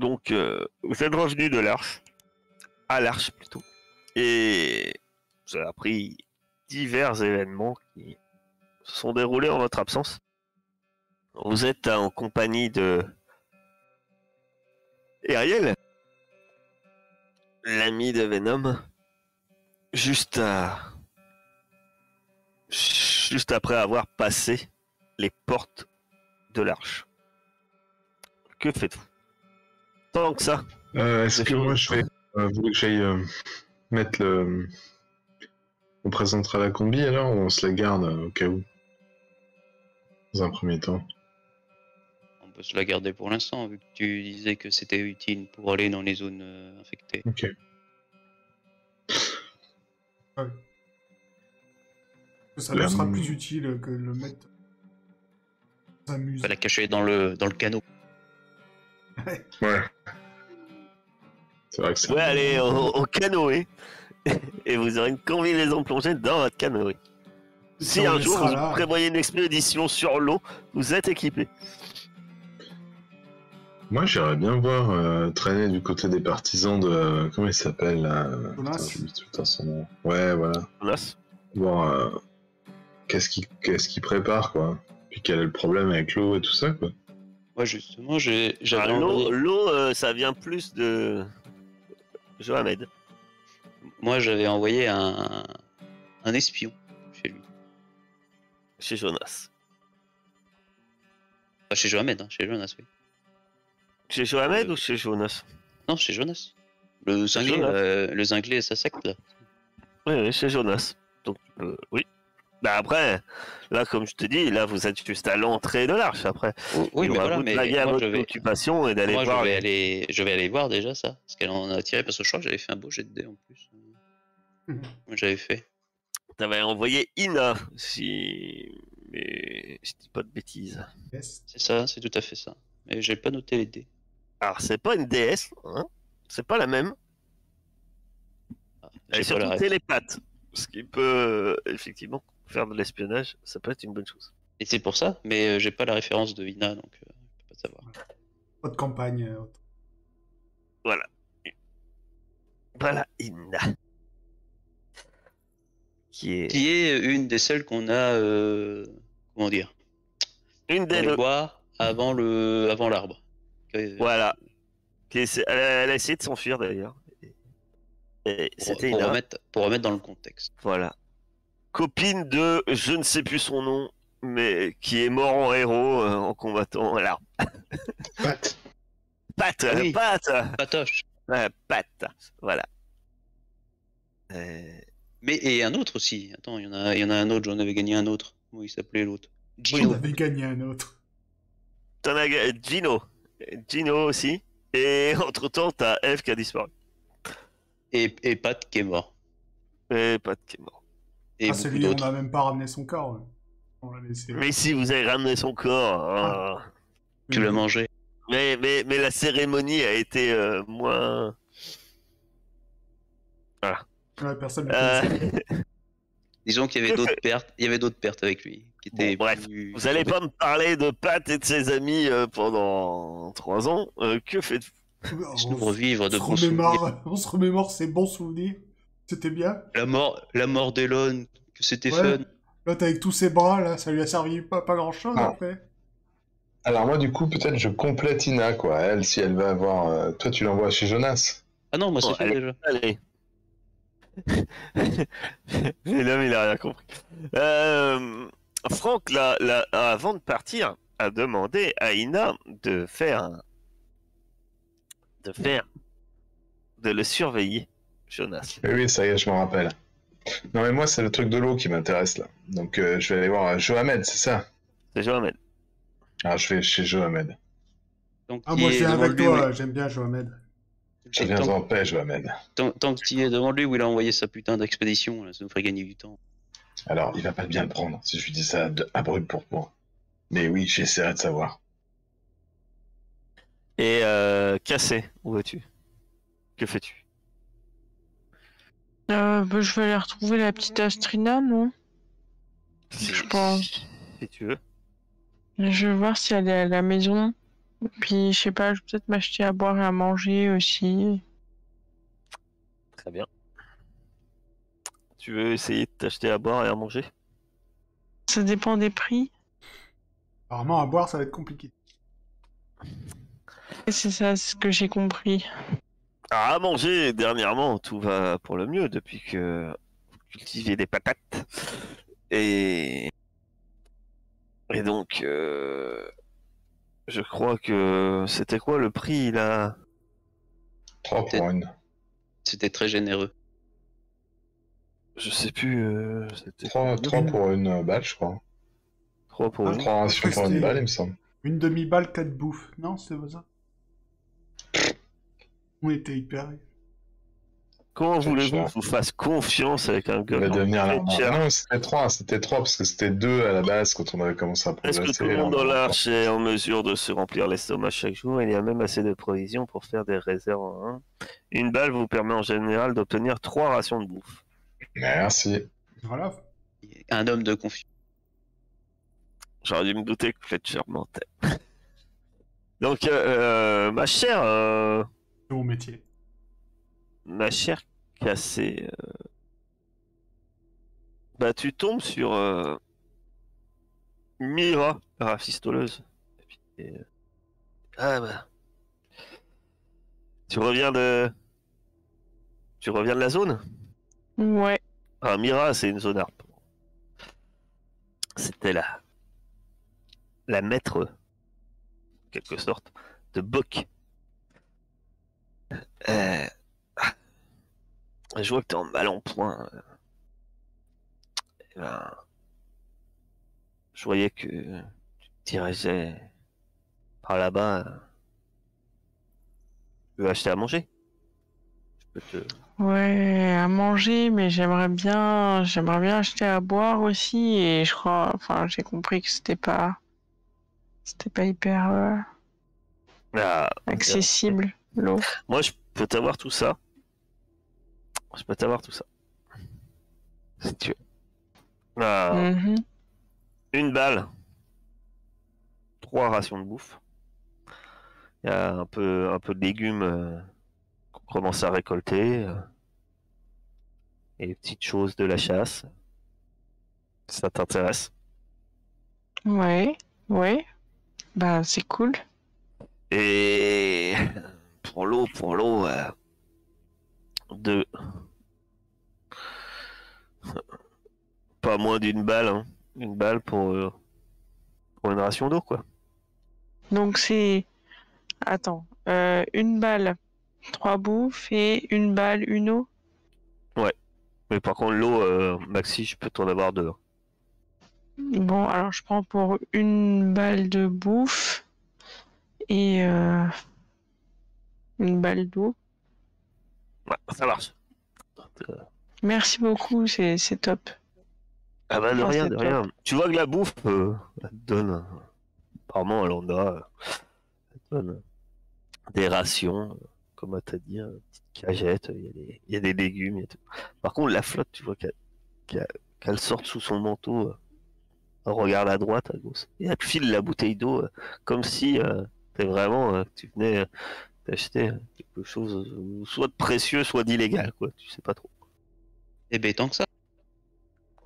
Donc, vous êtes revenu de l'Arche, à l'Arche plutôt, et vous avez appris divers événements qui se sont déroulés en votre absence. Vous êtes en compagnie de Ariel, l'ami de Venom, juste après avoir passé les portes de l'Arche. Que faites-vous? Tant que ça. Est-ce que moi je vais... vous voulez que j'aille mettre le... On présentera la combi alors ou on se la garde au cas où? Dans un premier temps. On peut se la garder pour l'instant, vu que tu disais que c'était utile pour aller dans les zones infectées. Ok. Ouais. Ça nous sera plus utile que le mettre... On va la cacher dans le canot. Ouais. C'est vrai que c'est... Ouais, allez au canoë. Et vous aurez une combinaison plongée dans votre canoë. Si un jour vous prévoyez une expédition sur l'eau, vous êtes équipé. Moi j'aimerais bien voir traîner du côté des partisans de... Comment il s'appelle là? J'oublie tout le temps son nom. Ouais, voilà. Jonas. Voir qu'est-ce qu'il prépare quoi. Puis quel est le problème avec l'eau et tout ça quoi. Ouais, justement, j'avais l'eau, ça vient plus de Johamed. Moi, j'avais envoyé un espion chez lui. Chez Jonas. Pas chez Johamed, hein, chez Jonas, oui. Chez Johamed ou chez Jonas? Non, chez Jonas. Le cinglé et sa secte, là. Oui, chez Jonas. Donc, oui. Bah après, là, comme je te dis, là, vous êtes juste à l'entrée de l'Arche. Après, oui, mais voilà, mais à votre occupation et d'aller voir. Je vais aller voir déjà ça, parce qu'elle en a tiré, parce que je crois que j'avais fait un beau jet de dés en plus. J'avais fait. T'avais envoyé Ina, mais je dis pas de bêtises. Yes. C'est ça, c'est tout à fait ça. Mais j'ai pas noté les dés. Alors, c'est pas une déesse, hein, c'est pas la même. Elle est surtout télépathe, ce qui peut effectivement faire de l'espionnage, ça peut être une bonne chose. Et c'est pour ça, mais j'ai pas la référence de Ina, donc je peux pas savoir. Pas de campagne. Voilà. Voilà Ina. Qui est une des seules qu'on a, comment dire, une des deux. Avant l'arbre. Voilà. Elle a essayé de s'enfuir d'ailleurs. C'était Ina. Pour remettre dans le contexte. Voilà. Copine de, je ne sais plus son nom, mais qui est mort en héros en combattant l'arbre. Pat. Pat. Oui. Pat. Patoche. Ouais, Pat. Voilà. Mais et un autre aussi. Attends, il y en a un autre. J'en avais gagné un autre. Comment il s'appelait l'autre? Gino. On avait gagné un autre. T'en as Gino. Gino aussi. Et entre-temps, t'as Eve qui a disparu. Et Pat qui est mort. Et Pat qui est mort. Et c'est lui, on n'a même pas ramené son corps. On l'a laissé. Mais si, vous avez ramené son corps. Tu l'as mangé. Mais la cérémonie a été moins... Voilà. Ouais, personne ne Disons qu'il y avait d'autres pertes. Il y avait d'autres pertes avec lui. Qui étaient bref, vous allez pas me parler de Pat et de ses amis pendant 3 ans. Que faites-vous? Nous revivre de bons souvenirs. On se remémore ces bons souvenirs. C'était bien. La mort d'Elon, que c'était fun. L'autre avec tous ses bras, là, ça lui a servi pas grand-chose après. Alors moi, du coup, peut-être je complète Ina, quoi. Elle, si elle va avoir... Toi, tu l'envoies chez Jonas. Ah non, moi, c'est fait déjà. Allez. Mais l'homme, il a rien compris. Franck, avant de partir, a demandé à Ina de le surveiller, Jonas. Oui, ça y est, je m'en rappelle. Non, mais moi, c'est le truc de l'eau qui m'intéresse, là. Donc, je vais aller voir Johamed, c'est ça? C'est Johamed. Ah, je vais chez Johamed. Donc, moi, je viens avec toi, j'aime bien Johamed. Je viens en paix, Johamed. Tant que tu es devant lui où il a envoyé sa putain d'expédition, ça nous ferait gagner du temps. Alors, il va pas bien le prendre si je lui dis ça à brûle pour point. Mais oui, j'essaierai de savoir. Et Cassé, où es-tu? Que fais-tu? Je vais aller retrouver la petite Astrina, non? Je pense. Si tu veux. Je vais voir si elle est à la maison Puis, je sais pas, je vais peut-être m'acheter à boire et à manger aussi. Très bien. Tu veux essayer de t'acheter à boire et à manger? Ça dépend des prix. Apparemment, à boire, ça va être compliqué. Et c'est ça, c'est ce que j'ai compris. À manger, dernièrement, tout va pour le mieux depuis que vous cultivez des patates. Et, et donc, je crois que c'était quoi le prix là? 3 pour une. C'était très généreux. Je sais plus. C'était 3 pour une balle, je crois. 3 pour Ah, une. 3 rations pour une balle, il me semble. Une demi-balle, 4 bouffes. Non, c'est pas ça. On était hyper. Comment C'est voulez-vous cher. que je vous fasse confiance avec un On va gars devenir là. cher? Non, c'était 3 parce que c'était 2 à la base quand on avait commencé à Est-ce progresser. que tout le monde on dans en a l'arche est en mesure de se remplir l'estomac chaque jour? Il y a même assez de provisions pour faire des réserves en un. Une balle vous permet en général d'obtenir 3 rations de bouffe. Merci. Voilà. Un homme de confiance. J'aurais dû me douter que Fletcher mentait. Donc, C'est mon métier. ma chère cassée, bah tu tombes sur Mira, la rafistoleuse. Et puis, ah bah, tu reviens de la zone? Ouais. Ah, Mira, c'est une zone harpe. C'était la maître, en quelque sorte, de Bok. Euh, je vois que t'es en mal en point. Eh ben, je voyais que tu te dirigeais par là-bas. Tu veux acheter à manger? Je peux te... Ouais, à manger, mais j'aimerais bien acheter à boire aussi. Et je crois, enfin, j'ai compris que c'était pas hyper Ah, accessible, l'eau. moi, je peux t'avoir tout ça. Je peux t'avoir tout ça. Si tu veux. Ah, Mhm. une balle. 3 rations de bouffe. Il y a un peu de légumes qu'on commence à récolter. Et des petites choses de la chasse. Ça t'intéresse? Ouais, ouais. Bah, c'est cool. Et pour l'eau, deux. Pas moins d'une balle, hein. Une balle pour une ration d'eau, quoi. Donc, c'est. Attends. Une balle, 3 bouffes et une balle, une eau. Ouais. Mais par contre, l'eau, maxi, je peux t'en avoir 2. Bon, alors je prends pour une balle de bouffe et une balle d'eau. Ouais, ça marche. Merci beaucoup, c'est top. Ah bah de Enfin, rien, c'est de top. rien. Tu vois que la bouffe, elle te donne, apparemment à Landa, elle te donne des rations, comme t'as dit, une petite cagette, il y a des légumes et tout. Par contre, la flotte, tu vois qu'elle sort sous son manteau, elle regarde à droite, à gauche, et elle te file la bouteille d'eau, comme si t'es vraiment, tu venais d'acheter quelque chose, soit de précieux, soit d'illégal, quoi, tu sais pas trop. Et ben tant que ça.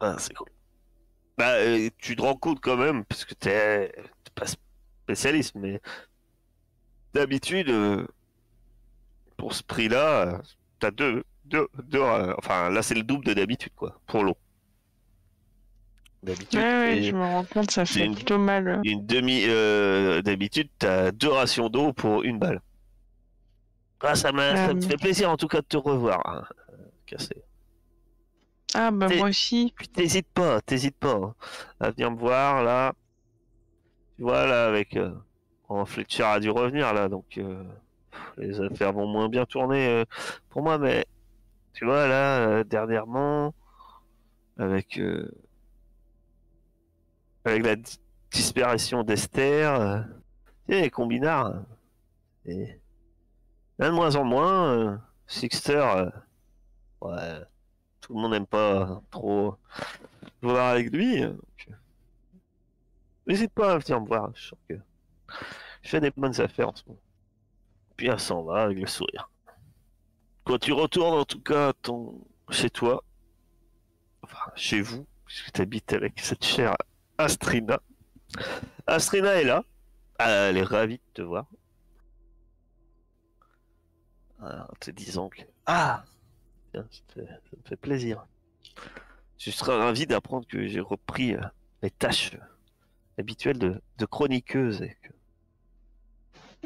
Ah, c'est cool. Bah, tu te rends compte quand même, parce que t'es pas spécialiste, mais d'habitude, pour ce prix-là, t'as enfin là c'est le double de d'habitude, quoi, pour l'eau. D'habitude, Ouais, je me rends compte, ça c'est fait plutôt mal. une demi, d'habitude, t'as 2 rations d'eau pour une balle. Ah, ça me fait plaisir en tout cas de te revoir, hein, Cassé. Ah, bah moi aussi. Puis t'hésites pas, hein, à venir me voir là. Tu vois là avec Fletcher a dû revenir là, donc les affaires vont moins bien tourner pour moi, mais tu vois là dernièrement avec avec la disparition d'Esther, tu sais, les combinards, et là, de moins en moins, Sixter, ouais, tout le monde n'aime pas trop voir avec lui. Donc, n'hésite pas à venir me voir, je suis sûr que Je fais des bonnes affaires en ce moment. Puis elle s'en va avec le sourire. Quand tu retournes en tout cas chez toi, enfin chez vous, puisque tu habites avec cette chère Astrina. Astrina est là. Elle est ravie de te voir. En te disant que... Ah, tiens, ça me fait plaisir. Tu seras ravi d'apprendre que j'ai repris mes tâches habituelles de chroniqueuse.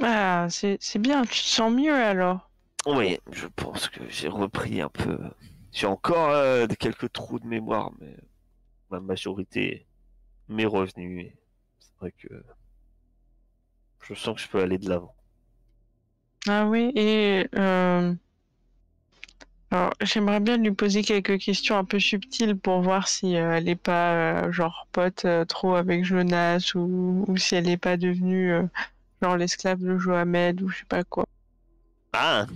Ah, c'est bien, tu te sens mieux alors. Oui, je pense que j'ai repris un peu. J'ai encore quelques trous de mémoire, mais la majorité m'est revenue. Et c'est vrai que je sens que je peux aller de l'avant. Ah oui, et alors, j'aimerais bien lui poser quelques questions un peu subtiles pour voir si elle est pas genre pote trop avec Jonas ou si elle est pas devenue genre l'esclave de Johamed ou je sais pas quoi. Ah,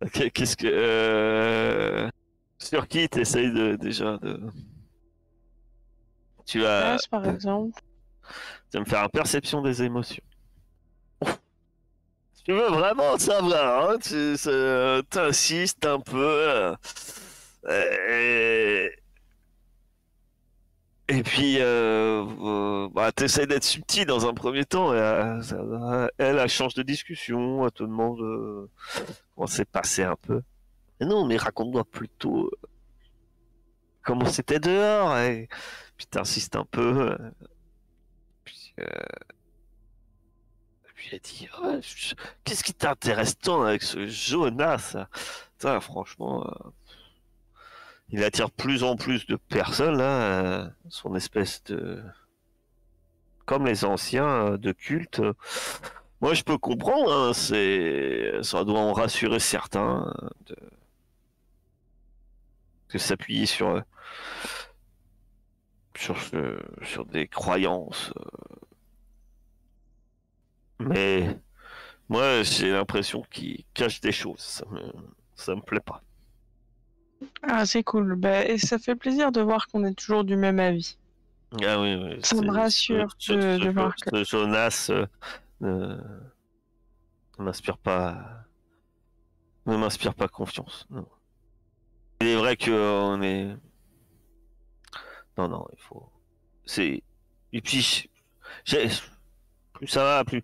ok, qu'est-ce que sur qui t'essayes déjà de tu vas Jonas par exemple. me faire une perception des émotions. Tu veux vraiment savoir, hein, t'insistes un peu. Euh, Et puis, bah, t'essaies d'être subtil dans un premier temps. Et, elle change de discussion, elle te demande comment c'est passé un peu. Mais non, mais raconte-moi plutôt comment c'était dehors. Et puis t'insistes un peu. Puis, puis elle dit, ouais, qu'est-ce qui t'intéresse tant avec ce Jonas? Putain, franchement, il attire plus en plus de personnes là. Son espèce de comme les anciens de culte. Moi, je peux comprendre, hein, ça doit en rassurer certains de s'appuyer sur des croyances. Mais moi, j'ai l'impression qu'ils cachent des choses. Ça me plaît pas. Ah, c'est cool. Bah, et ça fait plaisir de voir qu'on est toujours du même avis. Ah oui, oui. Ça me rassure de voir que... Ce Jonas ne m'inspire pas, ne m'inspire pas confiance. Non. Il est vrai que on est. Non, non, il faut. C'est. Et puis, j'ai- plus ça va, plus.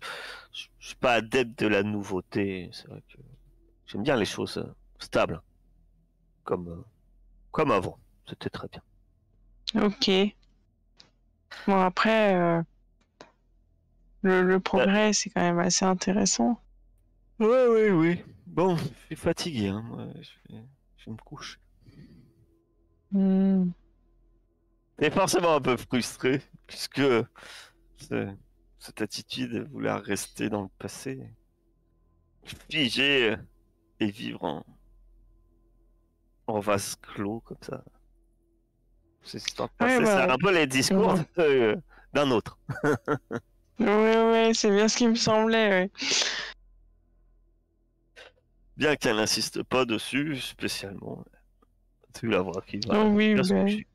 Je suis pas adepte de la nouveauté. C'est vrai que j'aime bien les choses stables, comme avant. C'était très bien. Ok. Bon, après, le progrès, c'est quand même assez intéressant. Ouais, oui, oui. Bon, je suis fatigué, hein. Moi, je me couche. Hmm. Et forcément un peu frustré, puisque ce- cette attitude vouloir rester dans le passé, figé et vivre en vase clos comme ça. Cette histoire de Ouais, passé, c'est bah, un peu les discours d'un autre. ouais, c'est bien ce qui me semblait, ouais. Bien qu'elle n'insiste pas dessus, spécialement. Tu la vois qui va Oh oui, bien se bah, coucher.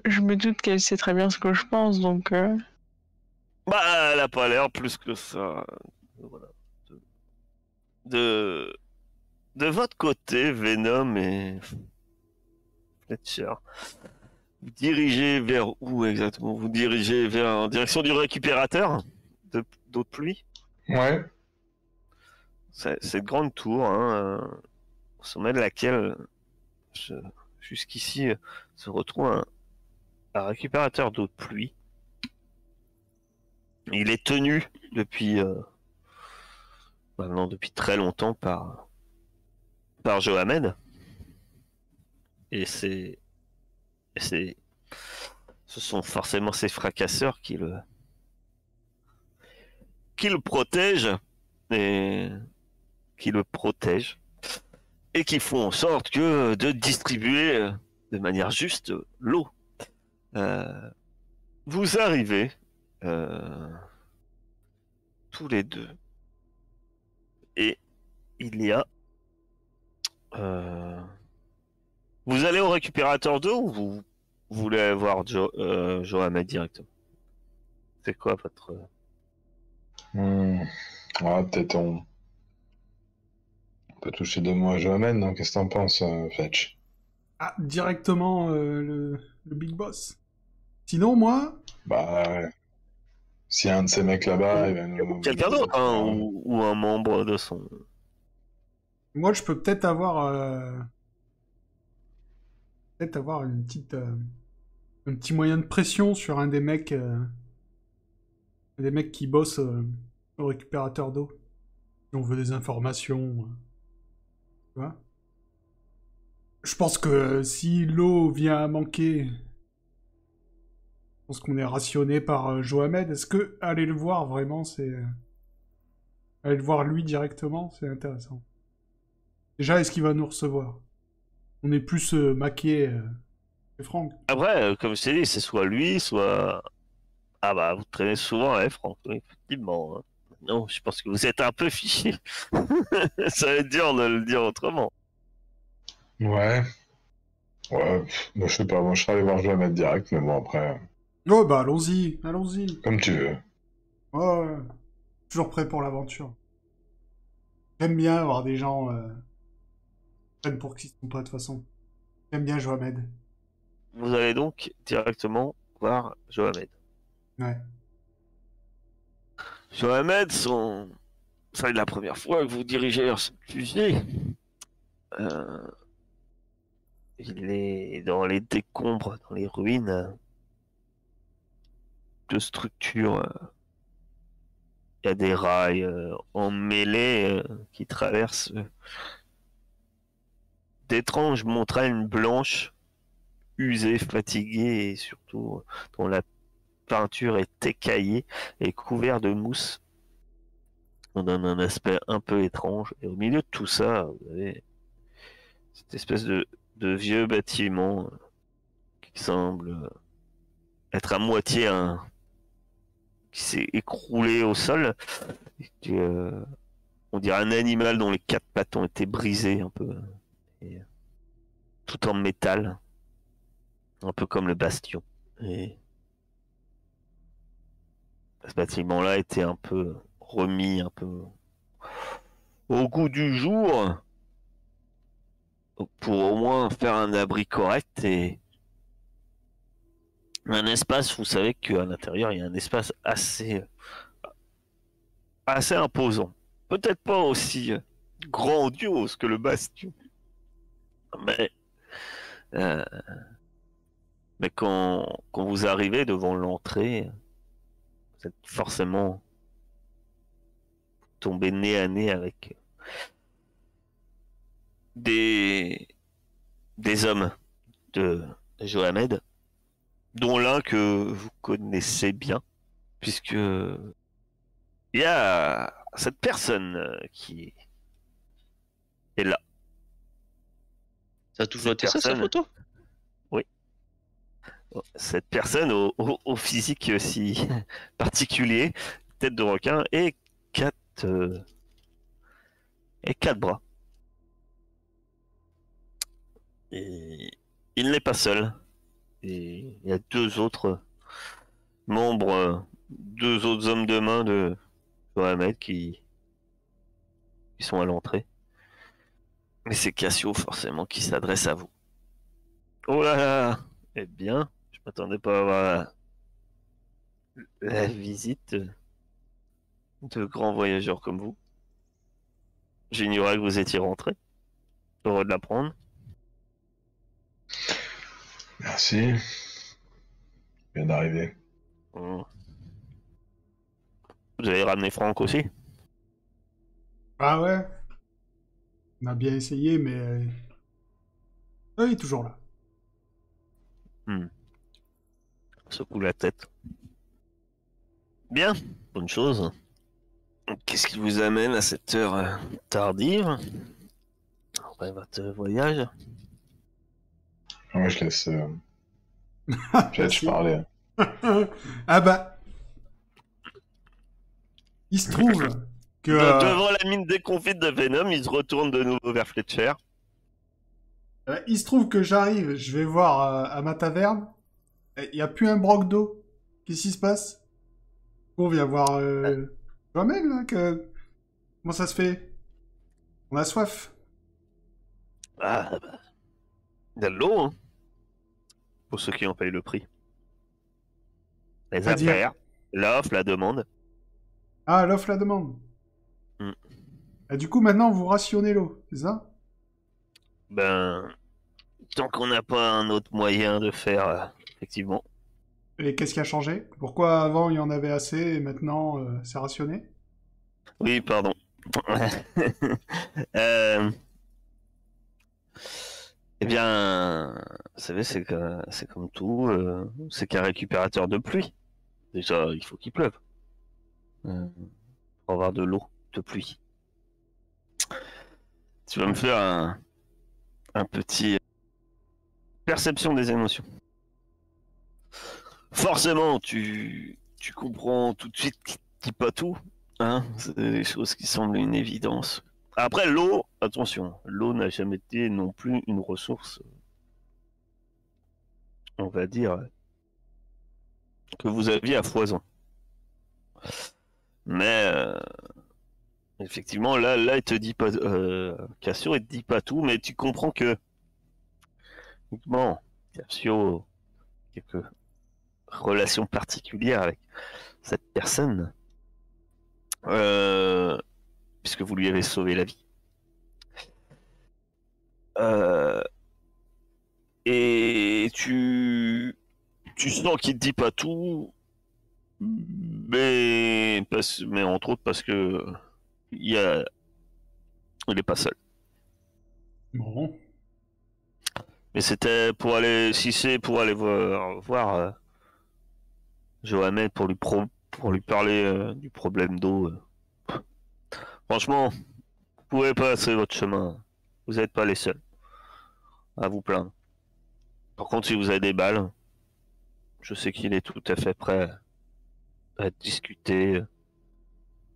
je me doute qu'elle sait très bien ce que je pense, donc... Bah, elle a pas l'air plus que ça. Voilà. De, de votre côté, Venom et Fletcher, vous dirigez vers où exactement? Vous dirigez en direction du récupérateur d'eau de pluie? Ouais. Cette grande tour, hein, au sommet de laquelle, je- jusqu'ici, se retrouve un récupérateur d'eau de pluie. Il est tenu depuis maintenant depuis très longtemps par Johamed. Et c'est ce sont forcément ces fracasseurs qui le protègent et qui le protègent et qui font en sorte que de distribuer de manière juste l'eau. Euh, vous arrivez euh, tous les deux et il y a euh, vous allez au récupérateur d'eau ou vous voulez voir Johamed directement? C'était quoi votre... Ouais, peut-être on peut toucher 2 mots à Joamen, non? Qu'est-ce que t'en penses, Fetch? Ah, directement le Big Boss. Sinon, moi... Bah, ouais. S'il y a un de ces mecs là-bas, il va nous... Quelqu'un d'autre, hein, ou un membre de son... Moi, je peux peut-être avoir... Peut-être avoir une petite... un petit moyen de pression sur un des mecs... des mecs qui bossent au récupérateur d'eau. Si on veut des informations... tu vois? Je pense que si l'eau vient à manquer... Je pense qu'on est rationné par Johamed. Est-ce que aller le voir, vraiment, c'est... aller le voir lui directement, c'est intéressant. Déjà, est-ce qu'il va nous recevoir? On est plus maqués que Franck. Après, comme je t'ai dit, c'est soit lui, soit... Ah bah, vous traînez souvent avec Franck, oui, effectivement. Hein. Non, je pense que vous êtes un peu fiché. Ça va être dur de le dire autrement. Ouais. Ouais, moi je sais pas, moi je serais allé voir Joamen direct, mais bon après... Oh bah allons-y, allons-y. Comme tu veux. Ouais, toujours prêt pour l'aventure. J'aime bien avoir des gens prennent pour qui ils sont pas de toute façon. J'aime bien Johamed. Vous allez donc directement voir Johamed. Ouais. Johamed, ça est la première fois que vous dirigez vers ce sujet. Il est dans les décombres, dans les ruines de structures. Il y a des rails emmêlés qui traversent d'étranges montagnes blanches, usées, fatiguées et surtout dont la peinture est écaillée et couverte de mousse. On donne un aspect un peu étrange. Et au milieu de tout ça, vous avez cette espèce de vieux bâtiment qui semble être à moitié qui s'est écroulé au sol. Et on dirait un animal dont les 4 pattes ont été brisées un peu. Et, tout en métal. Un peu comme le bastion. Et ce bâtiment-là était un peu remis, un peu au goût du jour. Pour au moins faire un abri correct et un espace, vous savez qu'à l'intérieur, il y a un espace assez imposant. Peut-être pas aussi grandiose que le bastion. Mais, euh, mais quand vous arrivez devant l'entrée, vous êtes forcément tombé nez à nez avec des hommes de Johamed, dont l'un que vous connaissez bien, puisque il y a cette personne qui est là. Ça a toujours été ça, sa photo? Oui. Cette personne au physique si particulier, tête de requin et 4 bras. Et il n'est pas seul. Et il y a 2 autres membres, 2 autres hommes de main de Mohamed qui sont à l'entrée. Mais c'est Cassio forcément qui s'adresse à vous. Oh là là! Eh bien, je m'attendais pas à avoir la visite de grands voyageurs comme vous. J'ignorais que vous étiez rentré. Heureux de l'apprendre. Merci. Bien d'arriver. Vous avez ramené Franck aussi? Ah ouais. On a bien essayé, mais... il est toujours là. Secoue la tête. Bien, bonne chose. Qu'est-ce qui vous amène à cette heure tardive après votre voyage? Moi, je laisse Fetch parler. Ah bah... Il se trouve que... Devant la mine déconfite de Venom, il se retourne de nouveau vers Fletcher. Il se trouve que j'arrive, je vais voir à ma taverne. Il n'y a plus un broc d'eau. Qu'est-ce qui se passe? On vient voir toi-même, là, comment ça se fait? On a soif. Ah, bah, il y a de l'eau, hein, pour ceux qui en payent le prix. Les C'est-à-dire affaires, l'offre, la demande. Ah, l'offre, la demande. Hmm. Et du coup, maintenant, vous rationnez l'eau, c'est ça? Ben, tant qu'on n'a pas un autre moyen de faire, effectivement. Et qu'est-ce qui a changé? Pourquoi avant, il y en avait assez et maintenant, c'est rationné? Oui, pardon. Euh, Eh bien, vous savez, c'est comme tout, c'est qu'un récupérateur de pluie. Déjà, il faut qu'il pleuve pour avoir de l'eau de pluie. Tu vas me faire un petit perception des émotions. Forcément, tu comprends tout de suite qu'il dit pas tout, hein. C'est des choses qui semblent une évidence. Après, l'eau, attention, l'eau n'a jamais été non plus une ressource, on va dire, que vous aviez à foison. Mais effectivement, là, il te dit pas, Cassio, il te dit pas tout, mais tu comprends que, bon, Cassio, quelques relations particulières avec cette personne, puisque vous lui avez sauvé la vie. Euh, et tu sens qu'il te dit pas tout, mais entre autres parce que il est pas seul. Bon. Mais c'était pour aller, si c'est pour aller voir Johamed pour lui parler du problème d'eau. Franchement, vous pouvez passer votre chemin. Vous n'êtes pas les seuls à vous plaindre. Par contre, si vous avez des balles, je sais qu'il est tout à fait prêt à discuter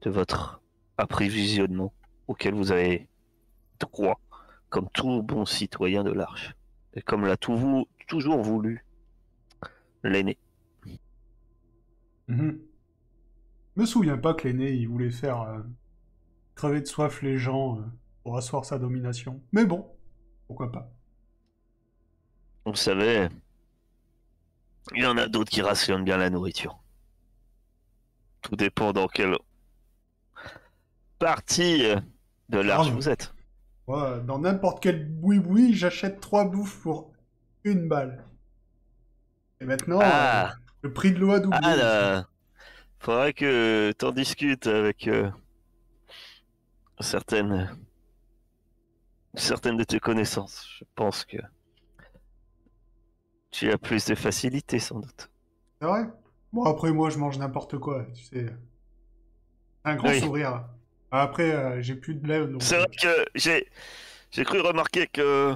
de votre approvisionnement auquel vous avez droit comme tout bon citoyen de l'Arche. Et comme l'a toujours voulu l'aîné. Mhm. Je me souviens pas que l'aîné, il voulait faire crever de soif les gens pour asseoir sa domination. Mais bon, pourquoi pas. Vous savez, il y en a d'autres qui rationnent bien la nourriture. Tout dépend dans quelle partie de l'Arche Ah, vous êtes. ouais, dans n'importe quel boui-boui, j'achète 3 bouffes pour 1 balle. Et maintenant, Ah, le prix de l'eau a doublé aussi. là, faudrait que t'en discutes avec certaines, certaines de tes connaissances. Je pense que tu as plus de facilité sans doute. C'est vrai? Bon, après, moi, je mange n'importe quoi, tu sais. Un grand Oui, sourire. Après, j'ai plus de lèvres, donc... c'est vrai que j'ai cru remarquer que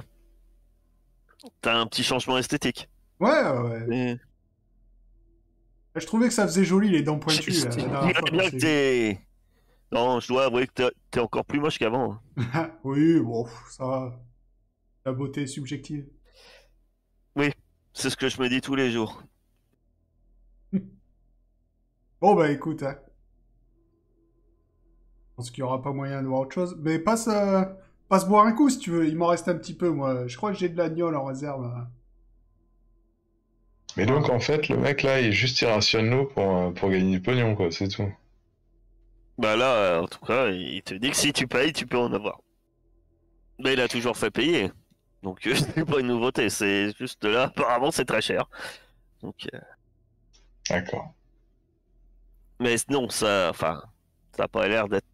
t'as un petit changement esthétique. Ouais, ouais. Et Je trouvais que ça faisait joli, les dents je pointues, je la dernière dirais fois qu'on bien que s'est vu. t'es. Non, je dois avouer que t'es encore plus moche qu'avant. Oui, bon, ça va. La beauté est subjective. Oui, c'est ce que je me dis tous les jours. Bon, bah écoute, hein. Je pense qu'il n'y aura pas moyen de voir autre chose. Mais passe boire un coup si tu veux. Il m'en reste un petit peu, moi. Je crois que j'ai de l'agneau en réserve, hein. Mais donc, en fait, le mec là, il juste il rationne l'eau pour gagner du pognon, quoi, c'est tout. Bah là, en tout cas, il te dit que si tu payes, tu peux en avoir. Mais il a toujours fait payer. Donc c'est pas une nouveauté, c'est juste là, apparemment c'est très cher. Donc, D'accord. mais non, ça a pas l'air d'être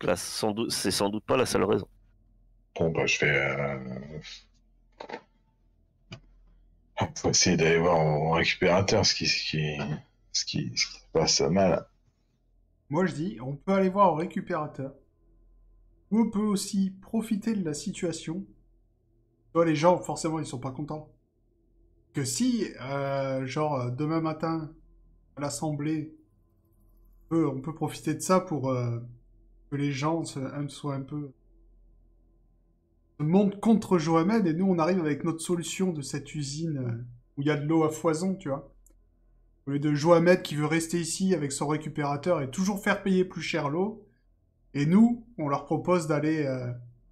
c'est sans doute pas la seule raison. Bon, bah, faut essayer d'aller voir au récupérateur ce qui se passe mal. Moi, je dis, on peut aller voir au récupérateur. Ou on peut aussi profiter de la situation. Tu vois, les gens, forcément, ils sont pas contents. Que si, demain matin, à l'Assemblée, on peut profiter de ça pour que les gens soient un peu... se montent contre Johamed, et nous, on arrive avec notre solution de cette usine où il y a de l'eau à foison, tu vois. Au lieu de Johamed qui veut rester ici avec son récupérateur et toujours faire payer plus cher l'eau. Et nous, on leur propose d'aller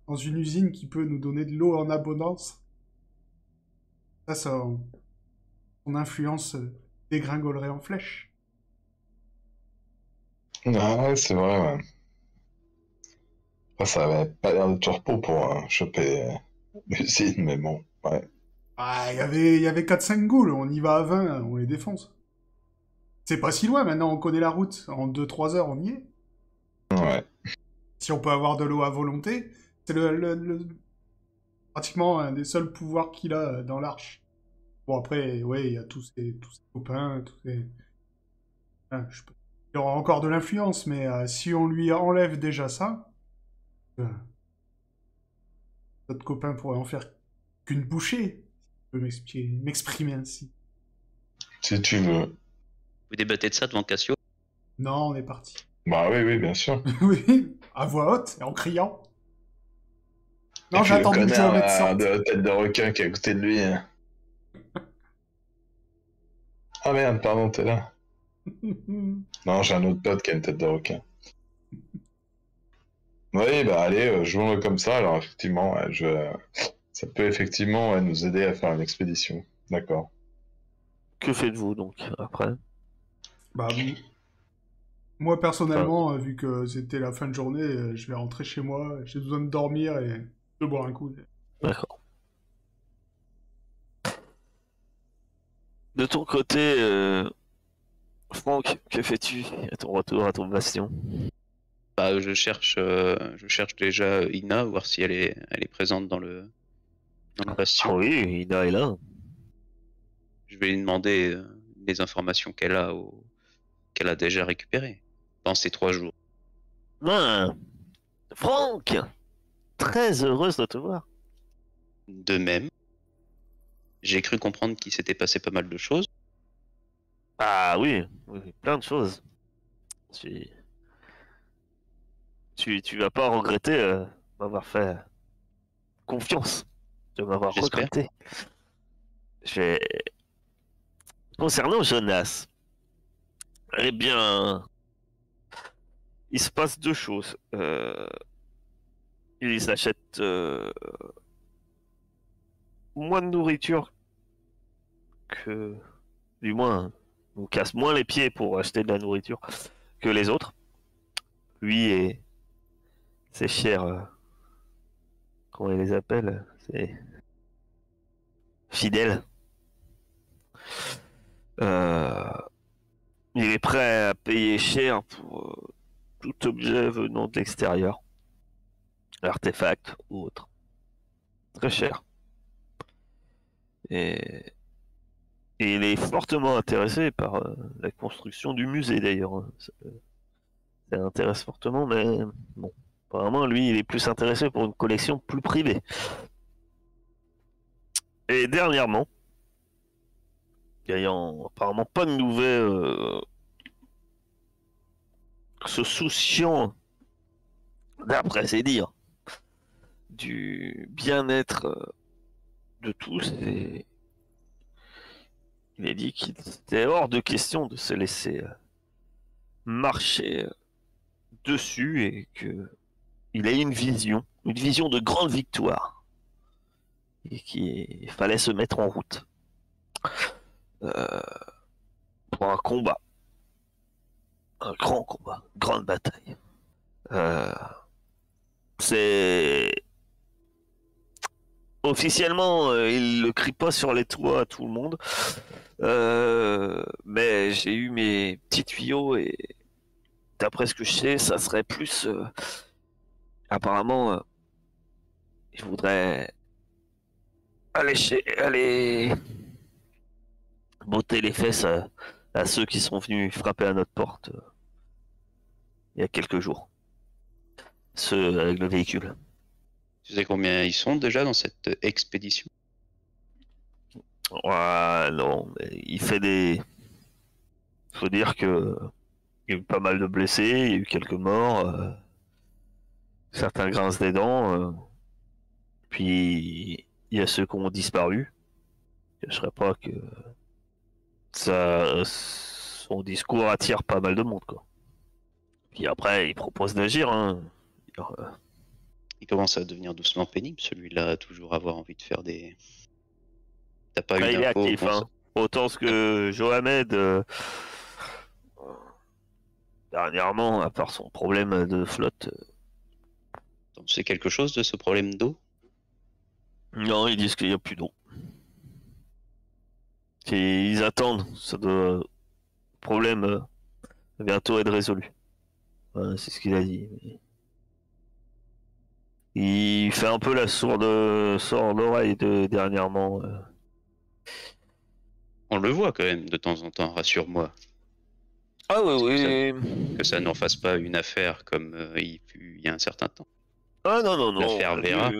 dans une usine qui peut nous donner de l'eau en abondance. Ça, son influence dégringolerait en flèche. Ah ouais, c'est vrai, ouais. Après, ça avait pas l'air de turbo pour choper l'usine, mais bon, ouais. Ah, il y avait 4-5 ghouls, on y va à 20, on les défonce. C'est pas si loin, maintenant on connaît la route. En 2-3 heures, on y est. Ouais. Si on peut avoir de l'eau à volonté, c'est pratiquement un des seuls pouvoirs qu'il a dans l'arche. Bon, après, ouais, il y a tous ses copains, hein, il aura encore de l'influence, mais si on lui enlève déjà ça, notre copain pourrait en faire qu'une bouchée. Je peux m'exprimer ainsi. Si tu veux. Vous débattez de ça devant Cassio? Non, on est parti. Bah oui, oui, bien sûr. Oui, à voix haute et en criant. Et Non, puis j'ai le attendu que connard Johamed là, sorte. de tête de requin qui est à côté de lui. Hein. Ah merde, pardon, t'es là. Non, j'ai un autre pote qui a une tête de requin. Oui, bah allez, jouons-le comme ça. Alors effectivement, ça peut effectivement nous aider à faire une expédition. D'accord. Que faites-vous donc après? Bah, moi personnellement, vu que c'était la fin de journée, je vais rentrer chez moi. J'ai besoin de dormir et de boire un coup. D'accord. De ton côté, Franck, que fais-tu à ton retour à ton bastion? Bah, je cherche déjà Ina, voir si elle est présente dans le Ah bastion. oui, Ina est là. Je vais lui demander les informations qu'elle a déjà récupérées dans ces 3 jours. Ah, Franck, très heureuse de te voir. De même, j'ai cru comprendre qu'il s'était passé pas mal de choses. Ah oui, oui, plein de choses. Tu, tu vas pas regretter m'avoir fait confiance, de m'avoir J'espère. recruté. J'ai... Concernant Jonas, eh bien, il se passe 2 choses. Ils achètent moins de nourriture que... Du moins, nous casse moins les pieds pour acheter de la nourriture que les autres. Lui et ses chers... comment il les appelle? C'est... Fidèles. Il est prêt à payer cher pour tout objet venant de l'extérieur. Artefact ou autre. Très cher. Et il est fortement intéressé par la construction du musée d'ailleurs. Hein. Ça l'intéresse fortement, mais bon. Apparemment, lui, il est plus intéressé pour une collection plus privée. Et dernièrement, ayant apparemment pas de nouvelles, se souciant, d'après ses dires, du bien-être de tous, et il a dit qu'il était hors de question de se laisser marcher dessus et que il a une vision de grande victoire et qu'il fallait se mettre en route euh, pour un combat, un grand combat, une grande bataille. C'est officiellement, il le crie pas sur les toits à tout le monde, mais j'ai eu mes petits tuyaux et d'après ce que je sais, ça serait plus apparemment, il voudrait aller botter les fesses à ceux qui sont venus frapper à notre porte il y a quelques jours. Ceux avec le véhicule. Tu sais combien ils sont déjà dans cette expédition? Ouais, non, mais il fait des... Faut dire que il y a eu pas mal de blessés, il y a eu quelques morts, certains grincent des dents, puis il y a ceux qui ont disparu. Je ne cacherai pas que son discours attire pas mal de monde, quoi. Puis après, il propose d'agir, hein. Il commence à devenir doucement pénible, celui-là, à toujours avoir envie de faire des... T'as pas eu Là, il est d'infos actif, hein. Autant ce que Johamed, dernièrement, à part son problème de flotte, C'est quelque chose de ce problème d'eau? non, ils disent qu'il n'y a plus d'eau. Ils attendent, ça doit... Le problème va bientôt être résolu. Voilà, c'est ce qu'il a dit. Il fait un peu la sourde oreille dernièrement. On le voit quand même de temps en temps, rassure-moi. Ah oui, oui. Que ça n'en fasse pas une affaire comme il y a un certain temps. Ah non, non, non. L'affaire Vera.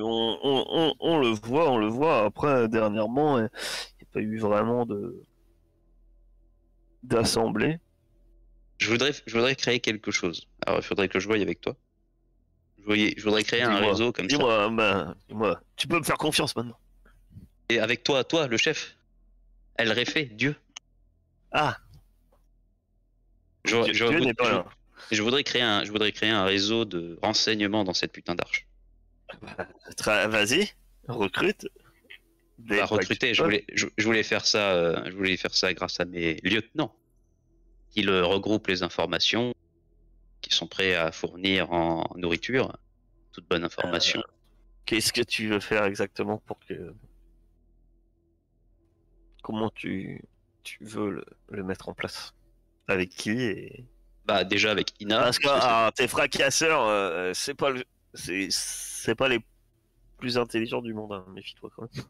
On le voit. Après, dernièrement, il n'y a pas eu vraiment d'assemblée. Je voudrais créer quelque chose. Alors, il faudrait que je voie avec toi. Je voudrais créer un réseau comme ça. Dis-moi, tu peux me faire confiance maintenant. Et avec toi, le chef, El Réfé, Dieu. Ah. Je voudrais créer un réseau de renseignements dans cette putain d'arche. Vas-y, recrute. Recruter. Je voulais faire ça grâce à mes lieutenants qui regroupent les informations, qui sont prêts à fournir en nourriture toute bonne information. Qu'est-ce que tu veux faire exactement pour que... Comment tu veux le mettre en place? Avec qui et... Bah déjà avec Ina. Parce que tes fracasseurs, c'est pas les plus intelligents du monde, hein. Méfie-toi quand même.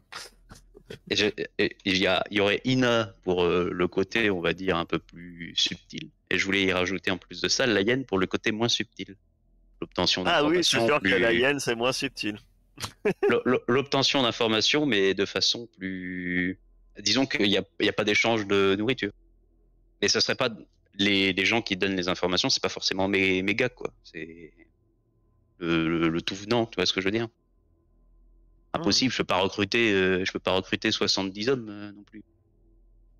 Il y aurait Ina pour le côté, on va dire, un peu plus subtil. Et je voulais y rajouter en plus de ça la hyène pour le côté moins subtil. L'obtention d'informations. Ah oui, c'est sûr que la hyène, c'est moins subtil. L'obtention d'informations, mais de façon plus... Disons qu'il n'y a pas d'échange de nourriture. Mais ça serait pas... Les gens qui donnent les informations, c'est pas forcément mes gars, quoi. C'est le tout venant, tu vois ce que je veux dire? Impossible, je peux pas recruter 70 hommes non plus.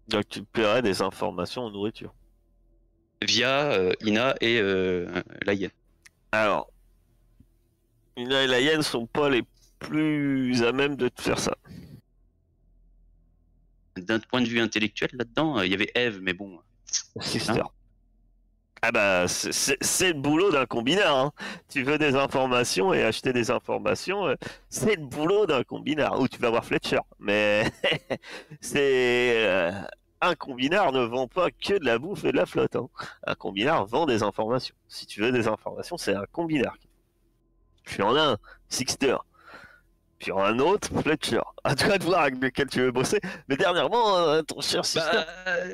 Donc tu paierais des informations en nourriture. Via Ina et la hyène. Alors, Ina et la hyène sont pas les plus à même de te faire ça. D'un point de vue intellectuel, là-dedans, il y avait Eve, mais bon... Sister. Hein? Ah bah, c'est le boulot d'un combinard. Hein. Tu veux des informations et acheter des informations, c'est le boulot d'un combinard. Ou tu vas voir Fletcher. Mais c'est... un combinard ne vend pas que de la bouffe et de la flotte. Hein. Un combinard vend des informations. Si tu veux des informations, c'est un combinard. Puis en a un, Sixter. Puis en un autre, Fletcher. À toi de voir avec lequel tu veux bosser. Mais dernièrement, ton cher Sixter...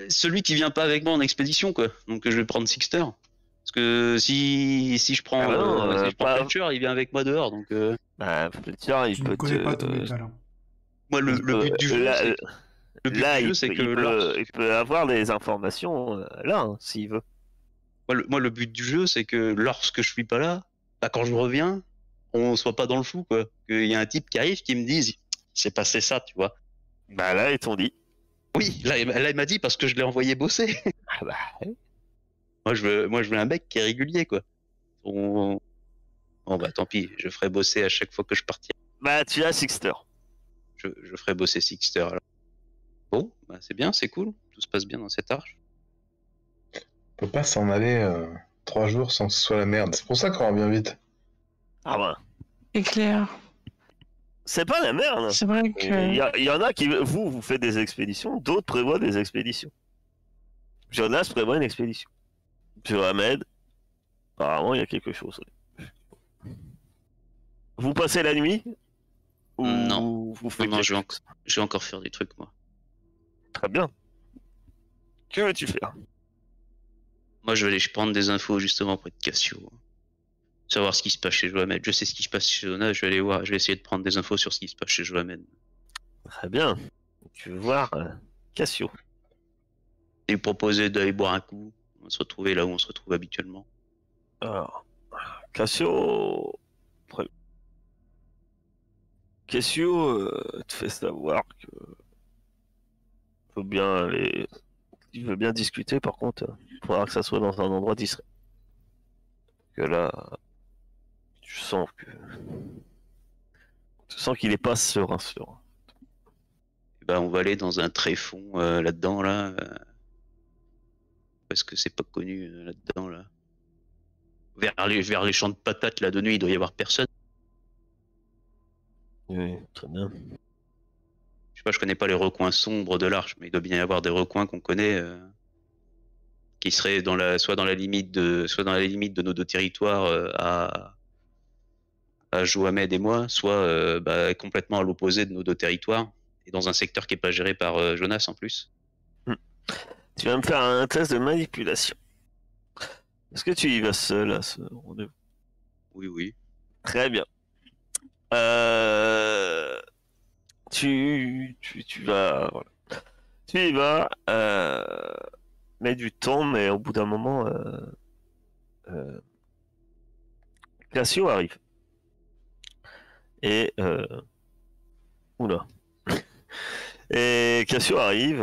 celui qui vient pas avec moi en expédition, quoi. Donc je vais prendre Sixter. Parce que si je prends, Fletcher, il vient avec moi dehors. Donc, Fletcher, il peut connais pas tous les talents. Moi, le but du jeu, c'est que... Il peut avoir des informations là, hein, s'il veut. Moi, le but du jeu, c'est que lorsque je suis pas là, quand je reviens, on soit pas dans le flou, quoi. Qu'il y a un type qui arrive qui me dise, c'est passé ça, tu vois. Bah là, ils t'ont dit. Oui, là, il m'a dit parce que je l'ai envoyé bosser. Ah bah. Moi, je veux un mec qui est régulier, quoi. Bon, bah, tant pis, je ferai bosser à chaque fois que je partirai. Bah, tu as Sixter. Je ferai bosser Sixter, alors. Bon, bah, c'est bien, c'est cool. Tout se passe bien dans cette arche. On peut pas s'en aller 3 jours sans que ce soit la merde. C'est pour ça qu'on revient vite. Ah bah. C'est clair. C'est pas la merde. C'est vrai que... Il y en a qui... Vous faites des expéditions, d'autres prévoient des expéditions. Jonas prévoit une expédition. Pyramide, apparemment, il y a quelque chose. Vous passez la nuit? Ou non. Vous faites non, je vais encore faire des trucs, moi. Très bien. Que veux-tu faire? Moi, je vais aller prendre des infos, justement, près de Cassio. Savoir ce qui se passe chez Johamed. Je sais ce qui se passe chez Jonas, je vais aller voir. Je vais essayer de prendre des infos sur ce qui se passe chez Johamed. Très bien. Tu veux voir Cassio? Et lui proposer d'aller boire un coup. On va se retrouver là où on se retrouve habituellement. Alors, Cassio... Cassio te fait savoir que... faut bien aller tu veux bien discuter, par contre, il faudra que ça soit dans un endroit discret. Que là, tu sens que... Tu sens qu'il est pas serein. Bah, on va aller dans un tréfonds là-dedans, là. Parce que c'est pas connu là-dedans, là. Vers les champs de patates, là, de nuit, il doit y avoir personne. Oui, très bien. Je sais pas, je connais pas les recoins sombres de l'Arche, mais il doit bien y avoir des recoins qu'on connaît qui seraient soit dans la limite de nos deux territoires à Johamed et moi, soit complètement à l'opposé de nos deux territoires et dans un secteur qui est pas géré par Jonas en plus. Tu vas me faire un test de manipulation. Est-ce que tu y vas seul à ce rendez-vous? Oui. Très bien. Tu vas... Voilà. Tu y vas, mais du temps, mais au bout d'un moment, Cassio arrive. Et... Oula. Et Cassio arrive...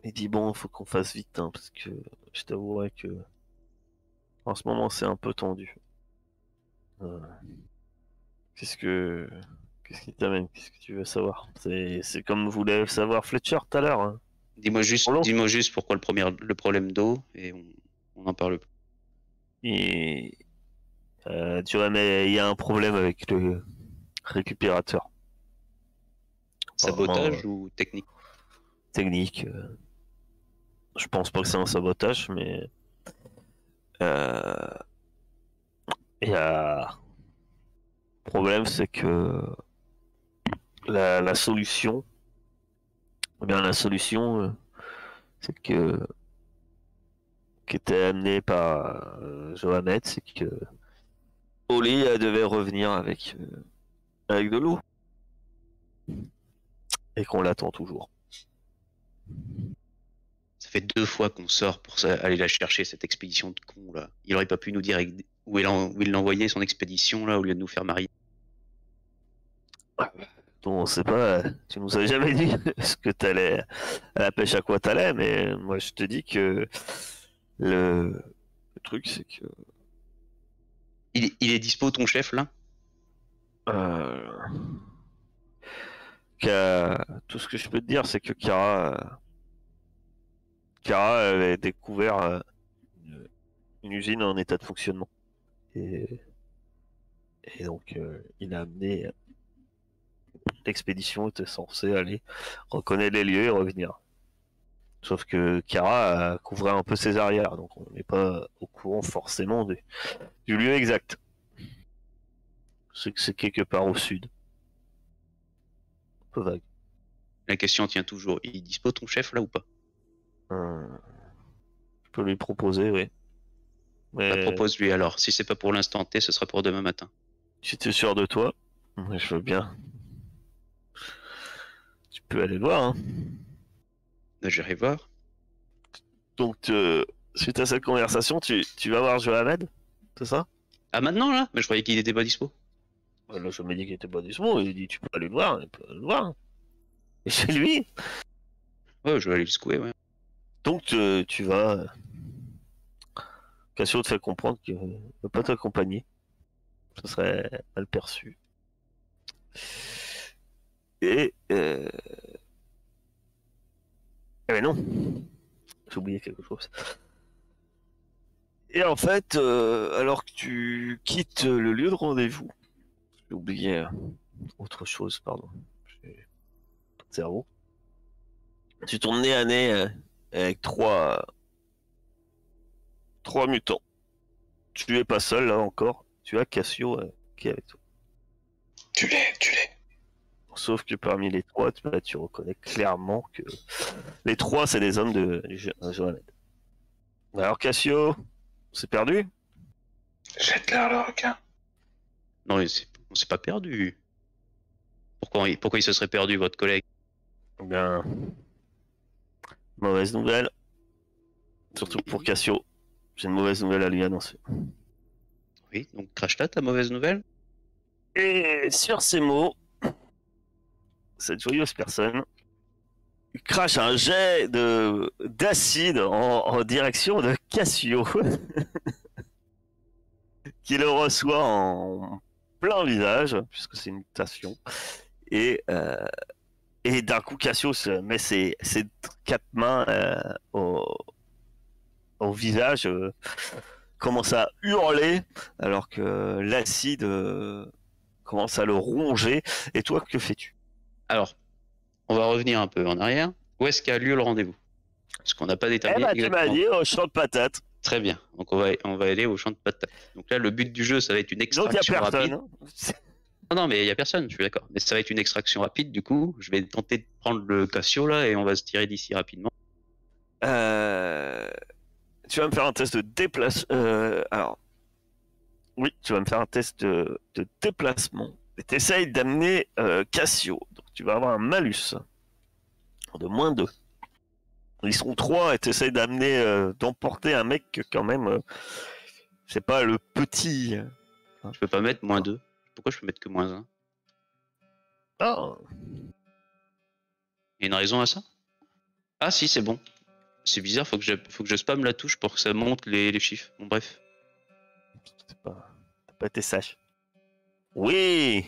Il dit bon, faut qu'on fasse vite, hein, parce que je t'avouerai que en ce moment c'est un peu tendu. Qu'est-ce qui t'amène? Qu'est-ce que tu veux savoir? C'est comme voulait savoir Fletcher tout à l'heure. Hein. Dis-moi juste pourquoi le problème d'eau et on en parle plus. Et tu vois, mais il y a un problème avec le récupérateur. Sabotage ou technique? Technique. Je pense pas que c'est un sabotage, mais il y a le problème, c'est que la solution, eh bien la solution, c'est que qui était amenée par Johamed, c'est que Oli devait revenir avec de l'eau et qu'on l'attend toujours. Ça fait 2 fois qu'on sort pour aller la chercher, cette expédition de con là. Il aurait pas pu nous dire où il l'envoyait son expédition là au lieu de nous faire marier. On sait pas, tu nous as jamais dit ce que t'allais à la pêche à quoi t'allais, mais moi je te dis que le truc c'est que Il est dispo ton chef là? Tout ce que je peux te dire c'est que Kara avait découvert une usine en état de fonctionnement et, et donc il a amené l'expédition était censée aller reconnaître les lieux et revenir. Sauf que Kara couvrait un peu ses arrières, donc on n'est pas au courant forcément du lieu exact. C'est que c'est quelque part au sud. Un peu vague. La question tient toujours. Il est dispo ton chef là ou pas? Je peux lui proposer, oui. Bah, propose-lui alors. Si c'est pas pour l'instant T, ce sera pour demain matin. Si tu es sûr de toi, je veux bien. Tu peux aller le voir, hein. J'irai voir. Donc, suite à cette conversation, tu vas voir Johamed, c'est ça? Ah maintenant là? Mais je croyais qu'il était pas dispo. Là, je me dis qu'il était pas dispo, il dit tu peux aller le voir, il peut aller le voir. Et c'est lui. Ouais, je vais aller le secouer, ouais. Donc, tu vas... Cassio te fait comprendre qu'il ne peut pas t'accompagner. Ce serait mal perçu. Et... Eh ben non. J'ai oublié quelque chose. Et en fait, alors que tu quittes le lieu de rendez-vous, j'ai oublié autre chose, pardon. J'ai pas de cerveau. Tu tournes nez à nez avec trois mutants. Tu es pas seul là encore. Tu as Cassio qui est avec toi. Tu l'es. Sauf que parmi les trois, tu reconnais clairement que les trois, c'est des hommes de Johamed. Alors Cassio, c'est perdu? Jette-leur le requin. Non, on s'est pas perdu. Pourquoi il se serait perdu, votre collègue? Bien. Mauvaise nouvelle. Surtout pour Cassio. J'ai une mauvaise nouvelle à lui annoncer. Oui, donc crache là ta mauvaise nouvelle. Et sur ces mots, cette joyeuse personne crache un jet d'acide en direction de Cassio, qui le reçoit en plein visage, puisque c'est une mutation. Et d'un coup, Cassio se met ses 4 mains au visage, commence à hurler, alors que l'acide commence à le ronger. Et toi, que fais-tu? Alors, on va revenir un peu en arrière. Où est-ce qu'a lieu le rendez-vous? Parce qu'on n'a pas déterminé Tu m'as exactement. dit au champ de patates. Très bien. Donc on va aller au champ de patates. Donc là, le but du jeu, ça va être une Donc il n'y a extraction rapide. personne. Non, mais il n'y a personne, je suis d'accord. Mais ça va être une extraction rapide, du coup. Je vais tenter de prendre le Cassio, là, et on va se tirer d'ici rapidement. Tu vas me faire un test de déplacement. Alors, oui, tu vas me faire un test de déplacement. Et tu essayes d'amener Cassio. Donc tu vas avoir un malus de -2. Ils sont 3 et tu essayes d'amener, d'emporter un mec que quand même, c'est pas le petit. Je peux pas mettre -2. Pourquoi je peux mettre que -1? Ah, Il y a une raison à ça? Ah si, c'est bon. C'est bizarre, faut que je spamme la touche pour que ça monte les chiffres. Bon, bref. t'as pas été sage. Oui!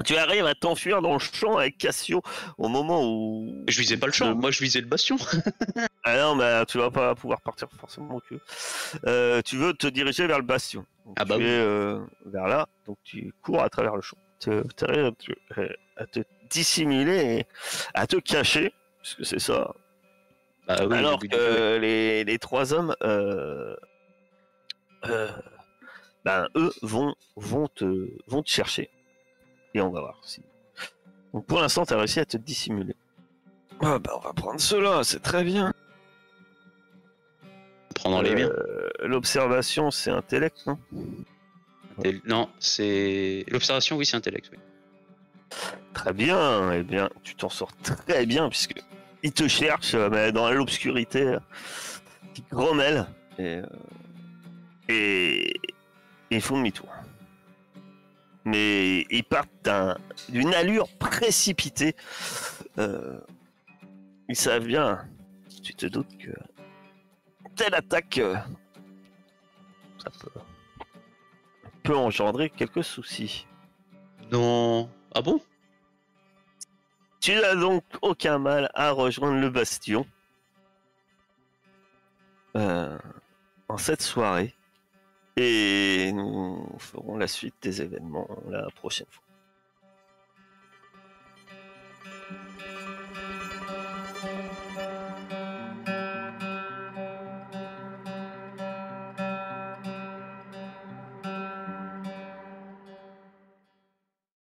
Tu arrives à t'enfuir dans le champ avec Cassio au moment où. Je visais pas le champ, moi je visais le bastion. Ah non, mais tu vas pas pouvoir partir forcément que. Tu veux te diriger vers le bastion. Donc, Ah bah tu oui. es vers là, donc tu cours à travers le champ. Tu arrives à te dissimuler et à te cacher, puisque c'est ça. Bah oui, Alors le but du jeu, ouais. que les 3 hommes, ben, eux vont te chercher. Et on va voir si. Donc pour l'instant, tu as réussi à te dissimuler. Ah bah on va prendre cela, c'est très bien. Prendre les biens. L'observation, c'est intellect, non? Non, c'est. L'observation, oui, c'est intellect, oui. Très bien, eh bien, tu t'en sors très bien, puisque ils te cherchent, mais dans l'obscurité, ils grommellent, et ils font demi-tour. Mais ils partent d'une allure précipitée. Ils savent bien, tu te doutes que telle attaque, ça peut engendrer quelques soucis. Non. Ah bon? Tu n'as donc aucun mal à rejoindre le bastion en cette soirée. Et nous ferons la suite des événements la prochaine fois.